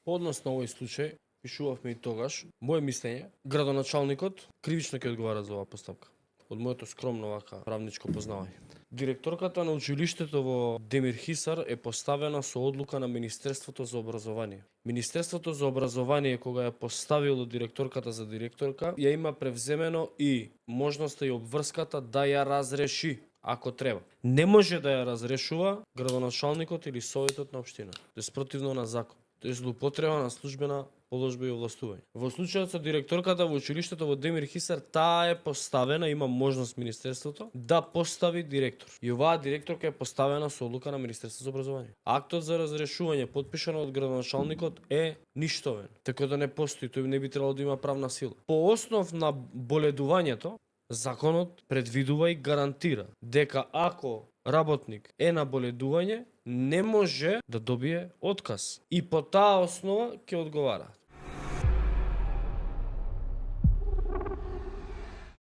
Односно овој случај, пишувавме и тогаш, моje мислење, градоначалникот кривично ќе одговара за оваа постапка. Од моето скромно вака правничко познавање. Директорката на училиштето во Демир Хисар е поставена со одлука на Министерството за образование. Министерството за образование, кога ја поставило директорката за директорка, ја има превземено и можноста и обврската да ја разреши ако треба. Не може да ја разрешува градоначалникот или советот на општина. Тоа е спротивно на закон. Тоа е злоупотреба на службена положба и овластување. Во случајот со директорката во училиштето во Демир Хисар, таа е поставена, има можност Министерството да постави директор. И оваа директорка е поставена со одлука на Министерството за образование. Актот за разрешување подпишан од градоначалникот е ништовен, така да не постои, тој не би требало да има правна сила. По основ на боледувањето, законот предвидува и гарантира дека ако работник е на боледување, не може да добие отказ. И по таа основа ќе одговара.